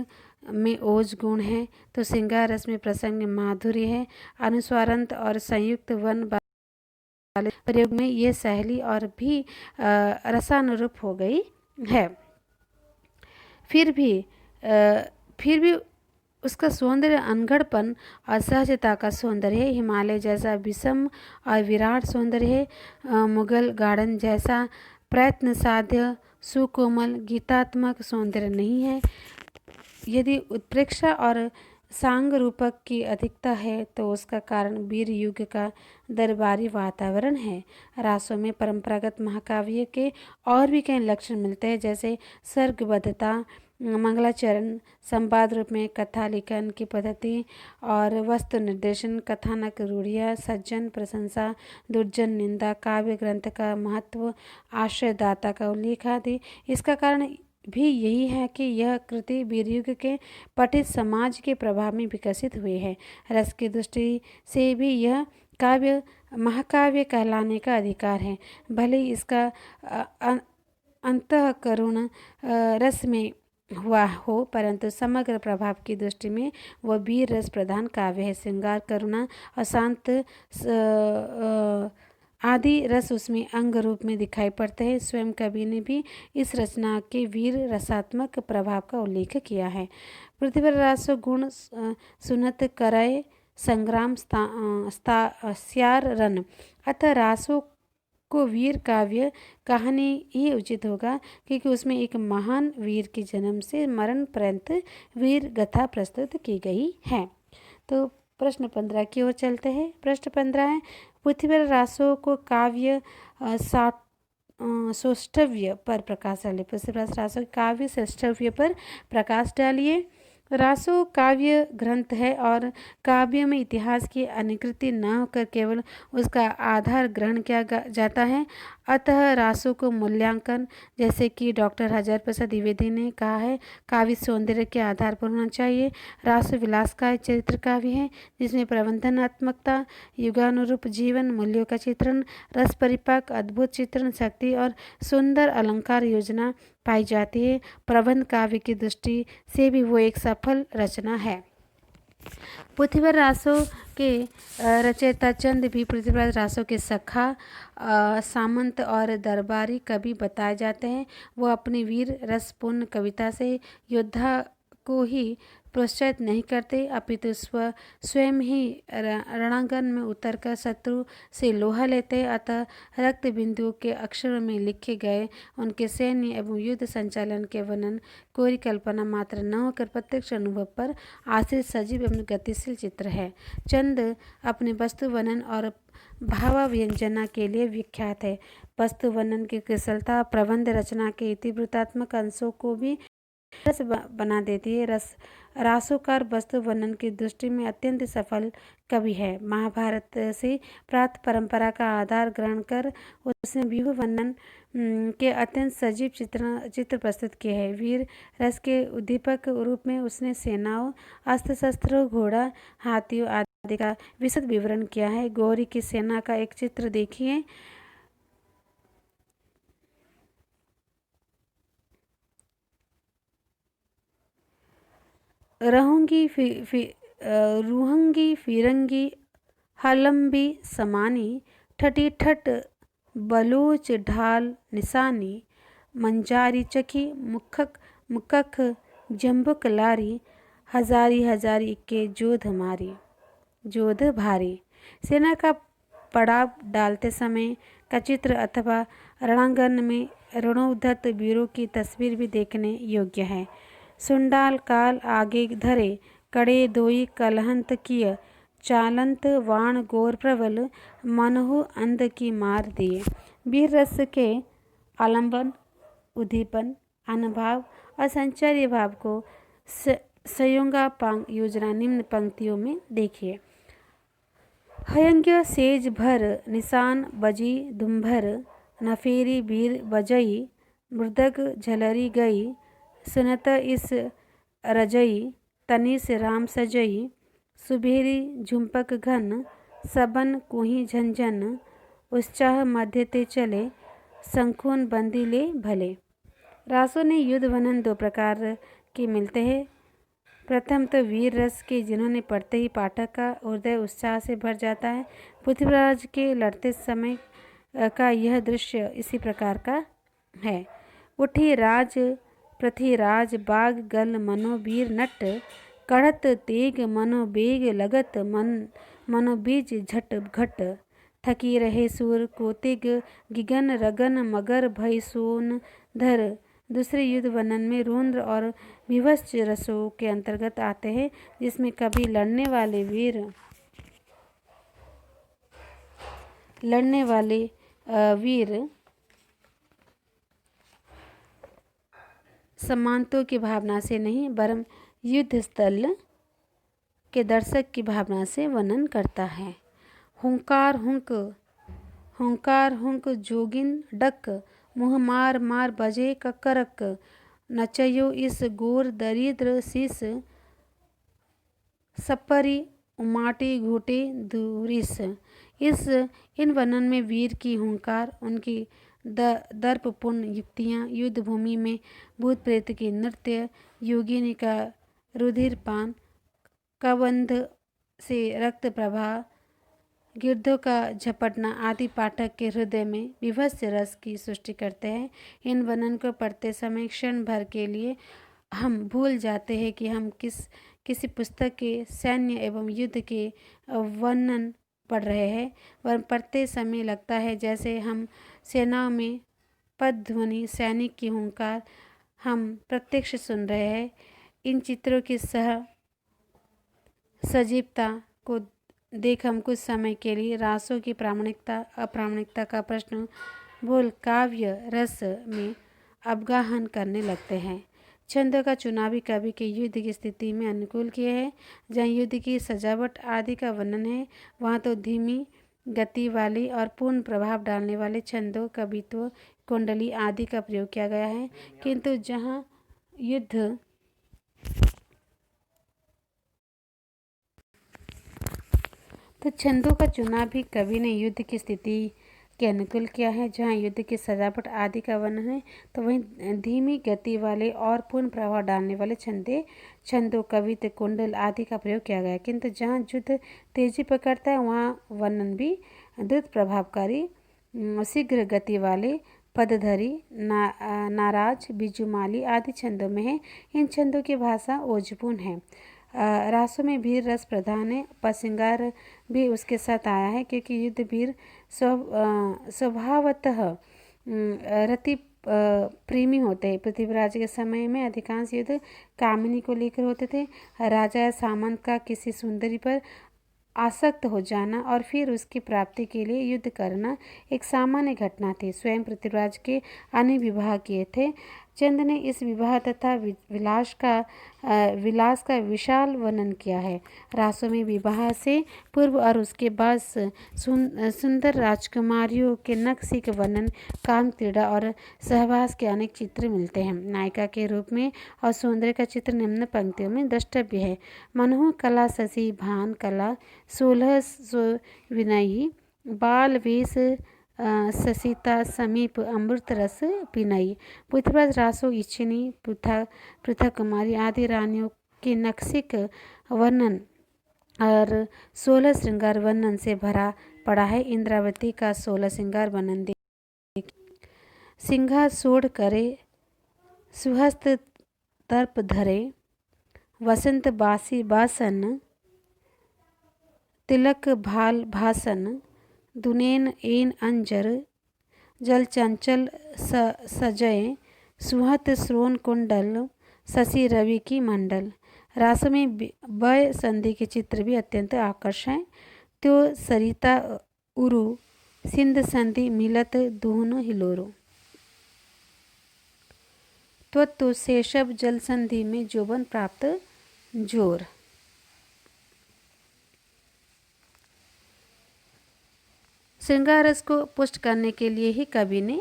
में ओज गुण है तो श्रृंगार रस में प्रसंग में माधुर्य है। अनुस्वारांत और संयुक्त वन वाले प्रयोग में यह शैली और भी रसानुरूप हो गई है। फिर भी उसका सौंदर्य अनगढ़पन और सहजता का सौंदर्य है। हिमालय जैसा विषम और विराट सौंदर्य है। मुगल गार्डन जैसा प्रयत्न साध्य, सुकोमल, गीतात्मक सौंदर्य नहीं है। यदि उत्प्रेक्षा और सांग रूपक की अधिकता है तो उसका कारण वीर युग का दरबारी वातावरण है। रासों में परंपरागत महाकाव्य के और भी कई लक्षण मिलते हैं, जैसे सर्गबद्धता, मंगलाचरण, संवाद रूप में कथा लेखन की पद्धति और वस्तु निर्देशन, कथानक रूढ़ियाँ, सज्जन प्रशंसा, दुर्जन निंदा, काव्य ग्रंथ का महत्व, आश्रयदाता का उल्लेख आदि। इसका कारण भी यही है कि यह कृति वीरयुग के पठित समाज के प्रभाव में विकसित हुई है। रस की दृष्टि से भी यह काव्य महाकाव्य कहलाने का अधिकार है। भले ही इसका अंतःकरण रस में हुआ हो, परंतु समग्र प्रभाव की दृष्टि में वह वीर रस प्रधान काव्य है। श्रृंगार, करुणा और शांत आदि रस उसमें अंग रूप में दिखाई पड़ते हैं। स्वयं कवि ने भी इस रचना के वीर रसात्मक प्रभाव का उल्लेख किया है। पृथ्वी रासो गुण सुनत करय संग्राम स्यार रन, अतः रासो को वीर काव्य कहानी ही उचित होगा, क्योंकि उसमें एक महान वीर के जन्म से मरण पर्यंत वीर गाथा प्रस्तुत की गई है। तो प्रश्न 15 की ओर चलते हैं। प्रश्न 15 है, पृथ्वी रासो को काव्य सौष्ठव्य पर प्रकाश डालिए। पृथ्वी रासो काव्य सौष्ठव्य पर प्रकाश डालिए। रासो काव्य ग्रंथ है और काव्य में इतिहास की अनुकृति न होकर केवल उसका आधार ग्रहण किया जाता है। अतः रासो को मूल्यांकन, जैसे कि डॉक्टर हजारी प्रसाद द्विवेदी ने कहा है, काव्य सौंदर्य के आधार पर होना चाहिए। रासो विलास का चरित्र काव्य है जिसमें प्रबंधनात्मकता, युगानुरूप जीवन मूल्यों का चित्रण, रस परिपाक, अद्भुत चित्रण शक्ति और सुंदर अलंकार योजना पाई जाती है। प्रबंध काव्य की दृष्टि से भी वो एक सफल रचना है। पृथ्वी रासो के रचयिता चंद भी पृथ्वीराज रासो के सखा, सामंत और दरबारी कवि बताए जाते हैं। वो अपनी वीर रसपूर्ण कविता से योद्धा को ही प्रोत्साहित नहीं करते, अपितु स्वयं ही रणांगन में उतरकर शत्रु से लोहा लेते। अतः रक्त बिंदुओं के अक्षरों में लिखे गए उनके सैन्य एवं युद्ध संचालन के वर्णन कोरी कल्पना मात्र न होकर प्रत्यक्ष अनुभव पर आश्रित सजीव एवं गतिशील चित्र है। चंद अपने वस्तु वर्णन और भावाव्यंजना के लिए विख्यात है। वस्तु वर्णन की कुशलता प्रबंध रचना के तीव्रतात्मक अंशों को भी रस बना देती है। रासोकार वस्तु वर्णन की दृष्टि में अत्यंत सफल कवि है। महाभारत से प्राप्त परंपरा का आधार ग्रहण कर उसने व्यूह वर्णन के अत्यंत सजीव चित्र प्रस्तुत किए हैं। वीर रस के उद्दीपक रूप में उसने सेनाओं, अस्त्र शस्त्रों, घोड़ा, हाथियों आदि का विशद विवरण किया है। गौरी की सेना का एक चित्र देखिए। रूहंगी फिरंगी हलम्बी समानी, ठटी ठट बलोच ढाल निशानी, मंजारी चखी मुखख जम्बुक लारी, हजारी हजारी के जोध भारी। सेना का पड़ाव डालते समय का चित्र अथवा रणांगन में रणोद्धत वीरों की तस्वीर भी देखने योग्य है। सुंडाल काल आगे धरे, कड़े दोई कलहंत किय, चालंत वाण गोर प्रबल, मनहु अंध की मार दिए। वीर रस के आलंबन, उद्दीपन, अनुभाव और संचारी भाव को संयोगापांग योजना निम्न पंक्तियों में देखिए। हयंग्य सेज भर निशान बजी दुम्भर, नफेरी वीर बजई, मृदग झलरी गई, सुनत इस रजई, तनिस राम सजई, सुबेरी झुंपक घन, सबन कुही झंझन, उत्साह मध्य ते चले, संखून बंदी ले भले। रासों ने युद्ध वर्णन दो प्रकार के मिलते हैं। प्रथम तो वीर रस के, जिन्होंने पढ़ते ही पाठक का हृदय उत्साह से भर जाता है। पृथ्वीराज के लड़ते समय का यह दृश्य इसी प्रकार का है। उठी राज पृथ्वीराज बाग गल मनो वीर नट, कढ़त तेग मनो बेग लगत मनो बीज झट घट, थकी रहे सूर कोतिग गिगन रगन मगर भय सोन धर। दूसरे युद्ध वर्णन में रुद्र और विभत्स रसों के अंतर्गत आते हैं, जिसमें कभी लड़ने वाले वीर सम्मानतों की भावना से नहीं, वरन युद्ध स्थल के दर्शक की भावना से वर्णन करता है। हुंकार हुंक जोगिन डक, मुँह मार मार बजे ककरक, नचयो इस गोर दरिद्र शीस, सपरी उमाटे घोटे दूरिस। इन वर्णन में वीर की हुंकार, उनकी दर्पपूर्ण युक्तियाँ, युद्ध भूमि में भूत प्रेत की नृत्य, योगिनी का रुधिरपान, कबंध से रक्त प्रवाह, गिरधों का झपटना आदि पाठक के हृदय में विभत्स रस की सृष्टि करते हैं। इन वर्णन को पढ़ते समय क्षण भर के लिए हम भूल जाते हैं कि हम किसी पुस्तक के सैन्य एवं युद्ध के वर्णन पढ़ रहे हैं। वह पढ़ते समय लगता है जैसे हम सेनाओं में पदध्वनि, सैनिक की हुंकार हम प्रत्यक्ष सुन रहे हैं। इन चित्रों की सजीवता को देख हम कुछ समय के लिए रासों की प्रामाणिकता अप्रामाणिकता का प्रश्न भूल काव्य रस में अवगाहन करने लगते हैं। छंदों का चुनाव भी कवि के युद्ध की स्थिति में अनुकूल किए हैं। जहाँ युद्ध की सजावट आदि का वर्णन है, वहाँ तो धीमी गति वाली और पूर्ण प्रभाव डालने वाले छंदों, कवित्व, कुंडली आदि का प्रयोग किया गया है। किंतु जहाँ युद्ध तो छंदों का चुनाव भी कवि ने युद्ध की स्थिति के अनुकूल किया है। जहाँ युद्ध की सजावट आदि का वर्णन है, तो वहीं धीमी गति वाले और पूर्ण प्रभाव डालने वाले छंदों, कवित्व, कुंडल आदि का प्रयोग किया गया है। किंतु जहाँ युद्ध तेजी पकड़ता है, वहाँ वर्णन भी द्रुत प्रभावकारी, शीघ्र गति वाले, पदधरी, नाराज, बिजुमाली आदि छंदों में है। इन छंदों की भाषा ओजपूर्ण है। रासों में वीर रस प्रधान है। पसिंगार भी उसके साथ आया है क्योंकि युद्ध वीर स्वभावतः रति प्रेमी होते हैं। पृथ्वीराज के समय में अधिकांश युद्ध कामिनी को लेकर होते थे। राजा या सामंत का किसी सुंदरी पर आसक्त हो जाना और फिर उसकी प्राप्ति के लिए युद्ध करना एक सामान्य घटना थी। स्वयं पृथ्वीराज के अन्य विवाह किए थे। चंद ने इस विवाह तथा विलास का विशाल वर्णन किया है। रासों में विवाह से पूर्व और उसके बाद सुंदर राजकुमारियों के नक्शी के वर्णन, काम क्रीड़ा और सहवास के अनेक चित्र मिलते हैं। नायिका के रूप में और सौंदर्य का चित्र निम्न पंक्तियों में द्रष्टव्य है। मनोह कला शशि भान कला 16 विनयी बाल वेश ससीता समीप अमृत रस पिनई। पृथ्वीराज रासो इच्छिनी पृथक कुमारी आदि रानियों के नक्शिक वर्णन और 16 श्रृंगार वर्णन से भरा पड़ा है। इंद्रावती का 16 श्रृंगार वर्णन देखिए। सिंहा सोड़ करे, सुहस्त तर्प धरे, वसंत बासी बासन, तिलक भाल भासन, दुनेन एन अंजर, जल चंचल सजय, सुहत श्रोण कुंडल, शशि रवि की मंडल। रास में वय संधि के चित्र भी अत्यंत आकर्षक हैं। तो सरिता उरु सिंध संधि मिलत दून हिलोरो। तो शेषव जल संधि में जोबन प्राप्त जोर। श्रृंगार रस को पुष्ट करने के लिए ही कवि ने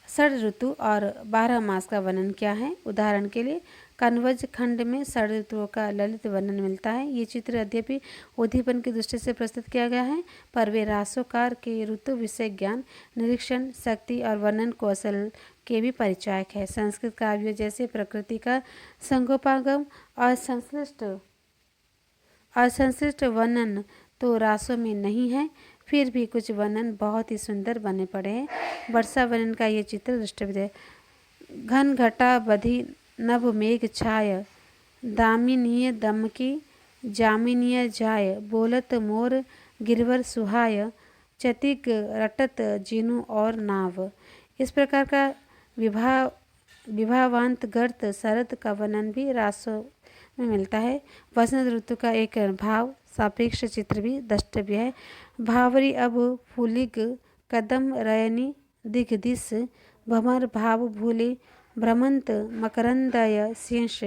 6 ऋतु और 12 मास का वर्णन किया है। उदाहरण के लिए कन्वज खंड में 6 ऋतुओं का ललित वर्णन मिलता है। ये चित्र यद्यपि उद्दीपन की दृष्टि से प्रस्तुत किया गया है, पर वे रासोकार के ऋतु विषय ज्ञान, निरीक्षण शक्ति और वर्णन कौशल के भी परिचायक है। संस्कृत काव्यों जैसे प्रकृति का संगोपागम और संश्लिष्ट वर्णन तो रासों में नहीं है, फिर भी कुछ वर्णन बहुत ही सुंदर बने पड़े हैं। वर्षा वर्णन का ये चित्र दृष्टव्य है। घन घटा बधी नभ मेघ छाय, दामिनीय दमकी जामिनीय जाय, बोलत मोर गिरवर सुहाय, चतिक रटत जिनु और नाव। इस प्रकार का विभावांत गर्त शरद का वर्णन भी रासों में मिलता है। वसंत ऋतु का एक भाव सापेक्ष चित्र भी द्रष्टव्य है। भावरी अब फूलिग कदम रयनी दिग्दिश, भमर भाव भूले भ्रमंत मकरंदय शेष,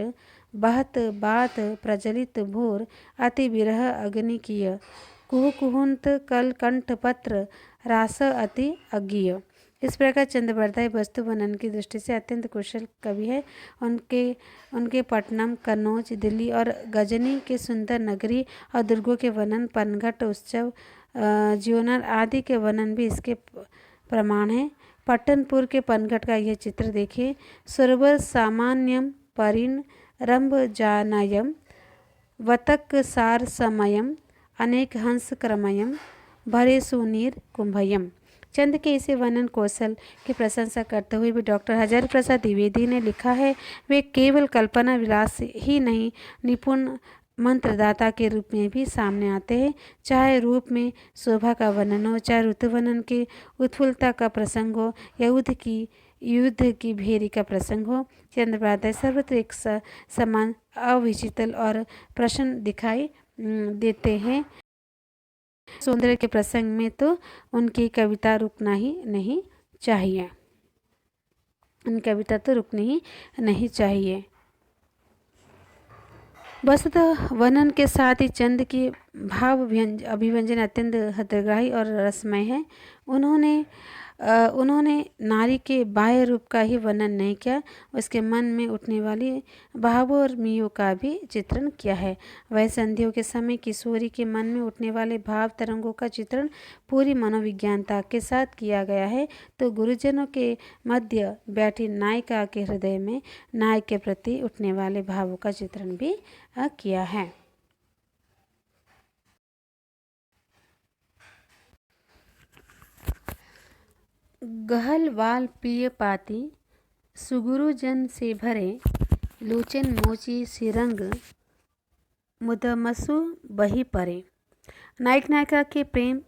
बहत बात प्रज्वलित भोर, अति विरह अग्नि किय, कुहुकुहुंत कल कंठ पत्र, रास अति अज्ञेय। इस प्रकार चंद्रबरदाई वस्तु वर्णन की दृष्टि से अत्यंत कुशल कवि है। उनके पटनम, कन्नौज, दिल्ली और गजनी के सुंदर नगरी और दुर्गों के वर्णन, पनघट उत्सव, ज्योनर आदि के वर्णन भी इसके प्रमाण हैं। पट्टनपुर के पनघट का यह चित्र देखिए। सुरवर सामान्यम परिन रंभ जानयम, वतक सार समयम, अनेक हंस क्रमयम, भरे सुनीर कुंभयम। चंद के इसे वर्णन कौशल की प्रशंसा करते हुए भी डॉक्टर हजारी प्रसाद द्विवेदी ने लिखा है, वे केवल कल्पना विलास ही नहीं, निपुण मंत्रदाता के रूप में भी सामने आते हैं। चाहे रूप में शोभा का वर्णन हो, चाहे ऋतु वर्णन की उत्फुल्लता का प्रसंग हो, या युद्ध की भेरी का प्रसंग हो, चंद्रबरदाई सर्वत्र एक समान अविचल और प्रसन्न दिखाई देते हैं। सौंदर्य के प्रसंग में तो उनकी कविता रुकना ही नहीं चाहिए। उनकी कविता तो रुकनी ही नहीं चाहिए। वस्तुतः वर्णन के साथ ही चंद की भाव अभिव्यंजन अत्यंत हृदयग्राही और रसमय है। उन्होंने नारी के बाह्य रूप का ही वर्णन नहीं किया, उसके मन में उठने वाली भावों और मियों का भी चित्रण किया है। वह संधियों के समय किशोरी के मन में उठने वाले भाव तरंगों का चित्रण पूरी मनोविज्ञानता के साथ किया गया है, तो गुरुजनों के मध्य बैठी नायिका के हृदय में नायक के प्रति उठने वाले भावों का चित्रण भी किया है। गहल वाल पिय पाती, सुगुरु जन से भरे, लोचन मोची सिरंग, मुदमसु बही परे। नायक नायिका के प्रेम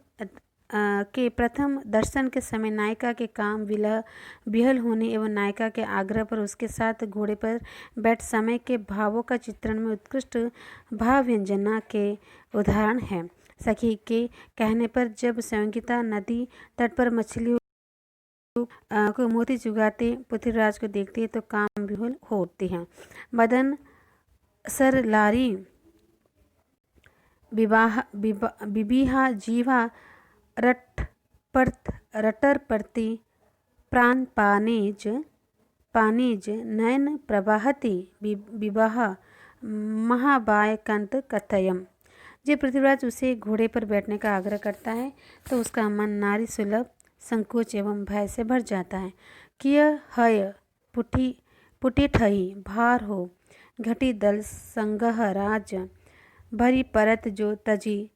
के प्रथम दर्शन के समय नायिका के काम विहल होने एवं नायिका के आग्रह पर उसके साथ घोड़े पर बैठ समय के भावों का चित्रण में उत्कृष्ट भाव व्यंजना के उदाहरण है। सखी के कहने पर जब संगीता नदी तट पर मछलियों को मोती चुगाते पृथ्वीराज को देखती है तो काम विहुल हो उठती है। मदन सरलारी बिबिहा जीवा रटर प्रति प्राण पानेज नयन प्रवाहति विवाह महाबाय कंत कथयम। जब पृथ्वीराज उसे घोड़े पर बैठने का आग्रह करता है तो उसका मन नारी सुलभ संकोच एवं भय से भर जाता है। किय हय पुटिठही भार हो, घटी दल संगह राज, भरी परत जो तजी,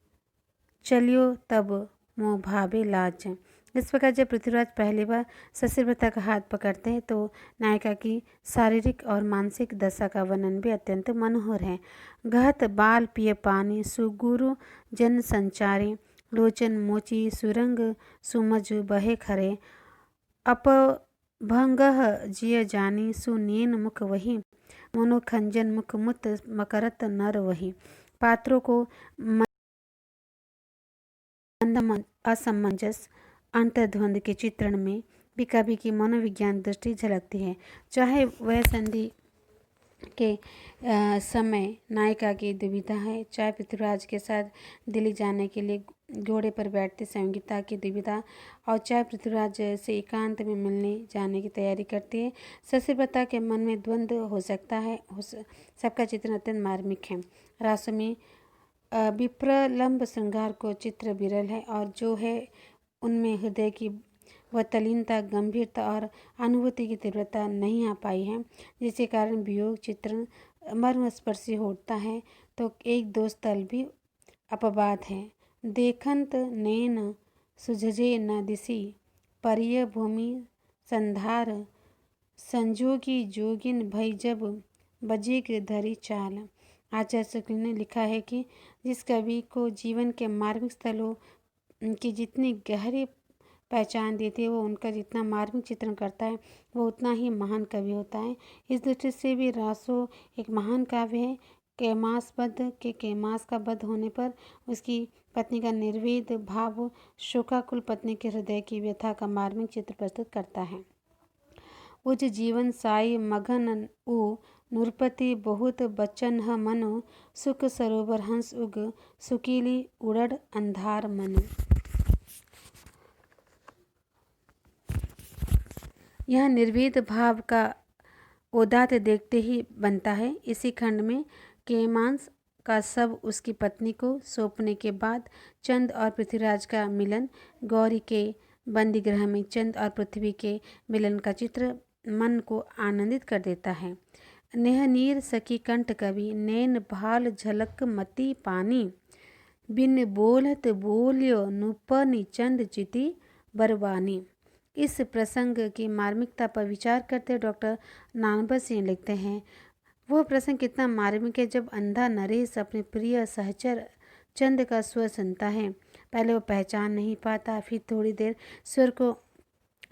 चलियो तब मोह भावे लाज। इस प्रकार जब पृथ्वीराज पहली बार सस्यव्रता का हाथ पकड़ते हैं तो नायिका की शारीरिक और मानसिक दशा का वर्णन भी अत्यंत मनोहर है। गहत बाल पिय पानी, सुगुरु जन संचारे, लोचन मोची सुरंग, सुमज बहे खरे, अपभंगह जिय जानी, सुनेन मुख वही, मनोखंजन मुख मुत मकरत नर वही। पात्रों को असमंजस अंतर्द्वंद के चित्रण में भी कवि की मनोविज्ञान दृष्टि झलकती है। चाहे वह संधि के समय नायिका की दुविधा है, चाहे पृथ्वीराज के साथ दिल्ली जाने के लिए घोड़े पर बैठते संगीता की दुविधा, और चाहे पृथ्वीराज से एकांत में मिलने जाने की तैयारी करती है, सस्यव्रता के मन में द्वंद्व हो सकता है। सबका चित्रण अत्यंत मार्मिक है। रासों में विप्रलंब श्रृंगार को चित्र विरल है और जो है उनमें हृदय की वह तलीनता, गंभीरता और अनुभूति की तीव्रता नहीं आ पाई है, जिसके कारण वियोग चित्रण मर्मस्पर्शी होता है। तो एक दो स्थल भी अपवाद है। देखंत नैन सुझजे न दिसी, परिय भूमि संधार, संजोगी जोगिन भई जब, बजिग धरी चाल। आचार्य शुक्ल ने लिखा है कि जिस कवि को जीवन के मार्मिक स्थलों की जितनी गहरी पहचान देती है वो उनका जितना मार्मिक चित्रण करता है वो उतना ही महान कवि होता है। इस दृष्टि से भी रासो एक महान काव्य है। कैमास का वध होने पर उसकी पत्नी का निर्वेद भाव शोकाकुल पत्नी के हृदय की व्यथा का मार्मिक चित्र प्रस्तुत करता है। उज जीवन साई मगन उ, नृपति बहुत बचन ह मनु, सुख सरोवर हंस उग, सुकीली उड़ड़ अंधार मनु। यह निर्वेद भाव का उदात देखते ही बनता है। इसी खंड में कैमांस का सब उसकी पत्नी को सौंपने के बाद चंद और पृथ्वीराज का मिलन, गौरी के बंदीगृह में चंद और पृथ्वी के मिलन का चित्र मन को आनंदित कर देता है। नेह नीर सखी कंठ कवि, नैन भाल झलक मति पानी, बिन बोलत बोलियो नुपनि चंद चिति बरवानी। इस प्रसंग की मार्मिकता पर विचार करते डॉक्टर नानबर सिंह लिखते हैं, वह प्रसंग कितना मार्मिक है जब अंधा नरेश अपने प्रिय सहचर चंद का स्वर सुनता है। पहले वो पहचान नहीं पाता, फिर थोड़ी देर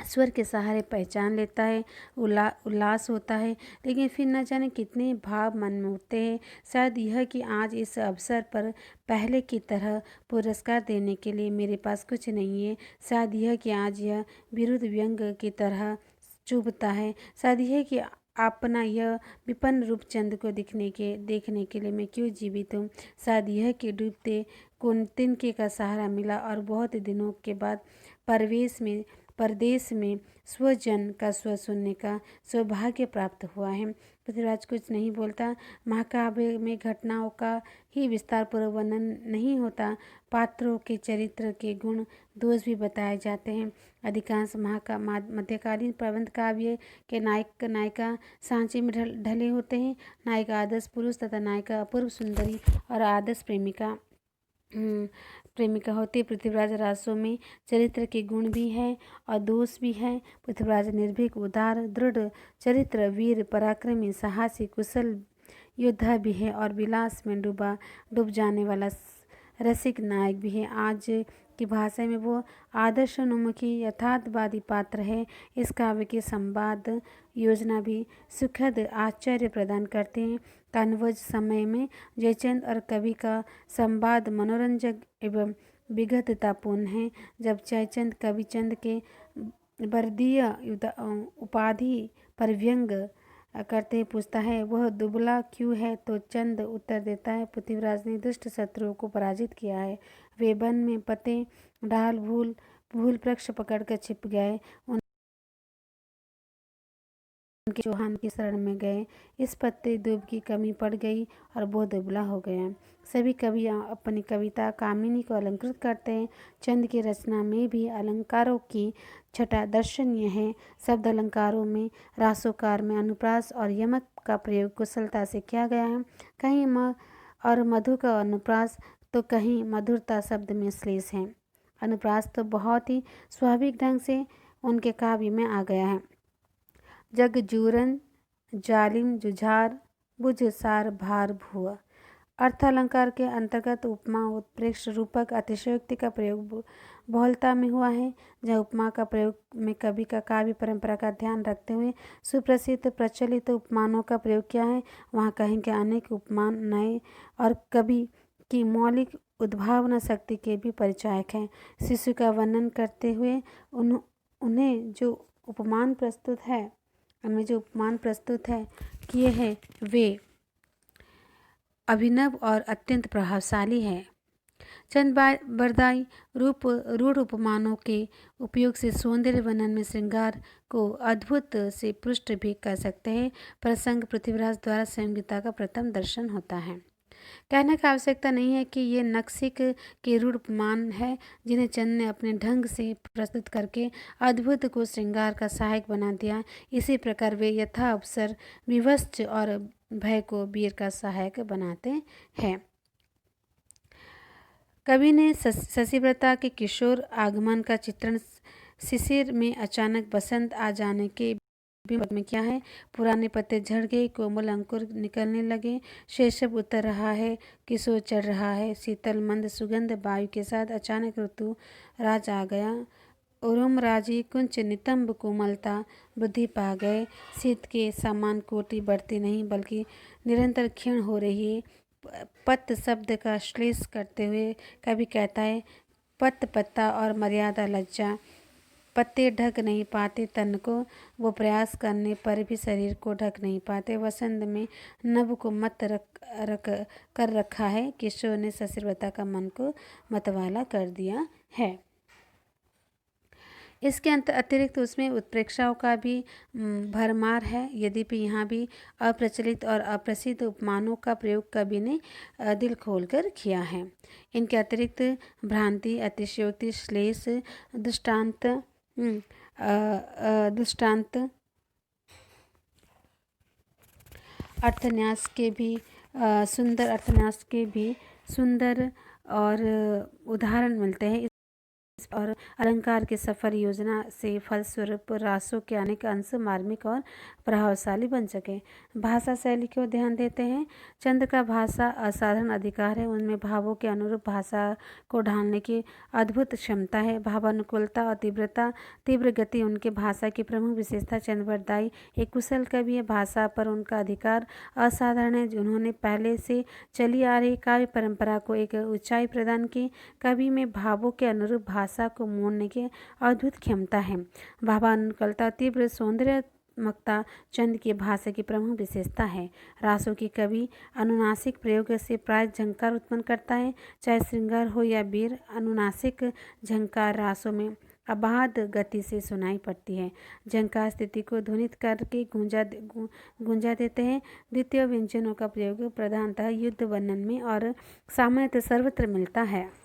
स्वर के सहारे पहचान लेता है, उल्लास होता है, लेकिन फिर न जाने कितने भाव मन में उठते हैं। शायद यह कि आज इस अवसर पर पहले की तरह पुरस्कार देने के लिए मेरे पास कुछ नहीं है। शायद यह कि आज यह विरुद्ध व्यंग की तरह चुभता है। शायद यह कि अपना यह विपन्न रूप चंद को देखने के लिए मैं क्यों जीवित हूँ। शायद यह कि डूबते को तिनके का सहारा मिला और बहुत दिनों के बाद परदेश में स्वजन का स्वर सुनने का सौभाग्य प्राप्त हुआ है। पृथ्वीराज कुछ नहीं बोलता। महाकाव्य में घटनाओं का ही विस्तार पूर्वक वर्णन नहीं होता, पात्रों के चरित्र के गुण दोष भी बताए जाते हैं। अधिकांश मध्यकालीन प्रबंध काव्य के नायक नायिका सांचे में ढले होते हैं। नायिका आदर्श पुरुष तथा नायिका अपूर्व सुंदरी और आदर्श प्रेमिका प्रेमिका होती है। पृथ्वीराज रासों में चरित्र के गुण भी हैं और दोष भी हैं। पृथ्वीराज निर्भीक, उदार, दृढ़ चरित्र, वीर, पराक्रमी, साहसी, कुशल योद्धा भी है और विलास में डूब जाने वाला रसिक नायक भी है। आज की भाषा में वो आदर्शोन्मुखी यथार्थवादी पात्र है। इस काव्य की संवाद योजना भी सुखद आश्चर्य प्रदान करते हैं। कानवज समय में जयचंद और कवि का संवाद मनोरंजक एवं विगततापूर्ण है। जब जयचंद कविचंद के वर्दीय उपाधि पर व्यंग करते पूछता है, वह दुबला क्यों है, तो चंद उत्तर देता है, पृथ्वीराज ने दुष्ट शत्रुओं को पराजित किया है। वे वन में पते डाल भूल वृक्ष पकड़कर छिप गए, उनके चौहान की शरण में गए। इस पत्ते दूब की कमी पड़ गई और वो दुबला हो गया। सभी कवि अपनी कविता कामिनी को अलंकृत करते हैं। चंद की रचना में भी अलंकारों की छटा दर्शनीय है। शब्द अलंकारों में रासोकार में अनुप्रास और यमक का प्रयोग कुशलता से किया गया है। कहीं और मधु का अनुप्रास तो कहीं मधुरता शब्द में श्लेष है। अनुप्रास तो बहुत ही स्वाभाविक ढंग से उनके काव्य में आ गया है। जग जूरन जालिम जुझार बुझ सार भार भुआ। अर्थालंकार के अंतर्गत उपमा, उत्प्रेक्ष, रूपक, अतिशयोक्ति का प्रयोग बहुलता में हुआ है। जहाँ उपमा का प्रयोग में कवि का काव्य परंपरा का ध्यान रखते हुए सुप्रसिद्ध प्रचलित उपमानों का प्रयोग किया है, वहाँ कहीं के अनेक उपमान नए और कवि की मौलिक उद्भावना शक्ति के भी परिचायक हैं। शिशु का वर्णन करते हुए उन्हें जो उपमान प्रस्तुत है किए हैं वे अभिनव और अत्यंत प्रभावशाली है। चंद बरदाई रूढ़ उपमानों के उपयोग से सौंदर्य वर्णन में श्रृंगार को अद्भुत से पुष्ट भी कर सकते हैं। प्रसंग पृथ्वीराज द्वारा संयोगिता का प्रथम दर्शन होता है। कहने की आवश्यकता नहीं है कि ये नक्सिक के रूढ़ उपमान है, जिन्हें चंद ने अपने ढंग से प्रस्तुत करके अद्भुत को श्रृंगार का सहायक बना दिया। इसी प्रकार वे यथा अवसर विवश और भय को वीर का सहायक बनाते हैं। कवि ने शशिव्रता के किशोर आगमन का चित्रण शिशिर में अचानक बसंत आ जाने के में क्या है। पुराने पत्ते झड़ गए, कोमल अंकुर निकलने लगे, शैशव उतर रहा है, किशोर चढ़ रहा है, शीतल मंद सुगंध वायु के साथ अचानक ऋतु राज आ गया। उरुम राजी कुंच नितंब कोमलता वृद्धि पा गए। शीत के समान कोटि बढ़ती नहीं बल्कि निरंतर क्षीण हो रही है। पत्त शब्द का श्लेष करते हुए कवि कहता है, पत्त पत्ता और मर्यादा लज्जा। पत्ते ढक नहीं पाते तन को, वो प्रयास करने पर भी शरीर को ढक नहीं पाते। वसंत में नभ को मत कर रखा है। किशोर ने शशिव्रता का मन को मतवाला कर दिया है। इसके अतिरिक्त उसमें उत्प्रेक्षाओं का भी भरमार है। यद्यपि यहाँ भी अप्रचलित और अप्रसिद्ध उपमानों का प्रयोग कवि ने दिल खोलकर किया है। इनके अतिरिक्त भ्रांति, अतिशयोक्ति, श्लेष, दृष्टांत, अर्थन्यास के भी सुंदर और उदाहरण मिलते हैं। और अलंकार की सफल योजना से फलस्वरूप रासों के अनेक अंश मार्मिक और प्रभावशाली बन सके। भाषा शैली को ध्यान देते हैं। चंद का भाषा असाधारण अधिकार है। उनमें भावों के अनुरूप भाषा को ढालने की अद्भुत क्षमता है। भावानुकूलता और तीव्र गति उनके भाषा की प्रमुख विशेषता। चंद बरदाई एक कुशल कवि है। भाषा पर उनका अधिकार असाधारण है। उन्होंने पहले से चली आ रही काव्य परंपरा को एक ऊंचाई प्रदान की। कवि में भावों के अनुरूप भाषा को मोड़ने की अद्भुत क्षमता है। भावानुकूलता, तीव्र सौंदर्यात्मकता चंद की भाषा की प्रमुख विशेषता है। रासों की कवि अनुनासिक प्रयोग से प्राय झंकार उत्पन्न करता है। चाहे श्रृंगार हो या वीर, अनुनासिक झंकार रासों में अबाध गति से सुनाई पड़ती है। झंकार स्थिति को ध्वनित करके गूंजा देते हैं। द्वितीय व्यंजनों का प्रयोग प्रधानतः युद्ध वर्णन में और सामान्यतः सर्वत्र मिलता है।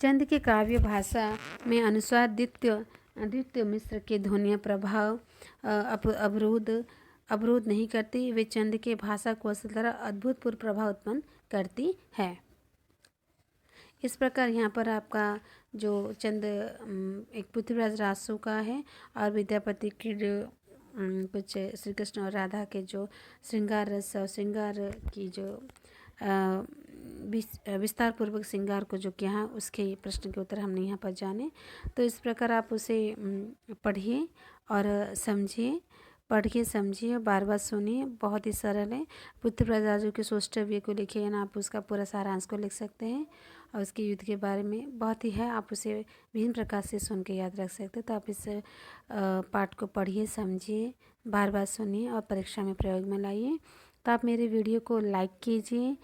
चंद के काव्य भाषा में अनुस्वार द्वितीय मिश्र के ध्वनियाँ प्रभाव अवरोध नहीं करती। वे चंद के भाषा कौशल द्वारा अभूतपूर्व प्रभाव उत्पन्न करती है। इस प्रकार यहाँ पर आपका जो चंद एक पृथ्वीराज रासो का है और विद्यापति की जो कुछ श्री कृष्ण और राधा के जो श्रृंगार रस और श्रृंगार की जो विस्तार पूर्वक श्रृंगार को जो किया है उसके प्रश्न के उत्तर हमने यहाँ पर जाने। तो इस प्रकार आप उसे पढ़िए और समझिए, पढ़िए समझिए, बार बार सुनिए। बहुत ही सरल है। पृथ्वीराज राजू के सोष्टव्य को लिखिए, या आप उसका पूरा सारांश को लिख सकते हैं और उसके युद्ध के बारे में बहुत ही है, आप उसे विभिन्न प्रकार से सुन के याद रख सकते हैं। तो आप इस पाठ को पढ़िए, समझिए, बार बार सुनिए और परीक्षा में प्रयोग में लाइए। तो आप मेरे वीडियो को लाइक कीजिए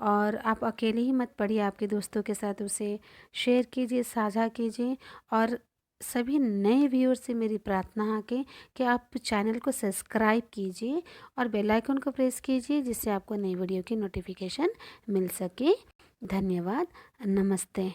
और आप अकेले ही मत पढ़िए, आपके दोस्तों के साथ उसे शेयर कीजिए, साझा कीजिए। और सभी नए व्यूअर से मेरी प्रार्थना है कि आप चैनल को सब्सक्राइब कीजिए और बेल आइकन को प्रेस कीजिए, जिससे आपको नई वीडियो की नोटिफिकेशन मिल सके। धन्यवाद। नमस्ते।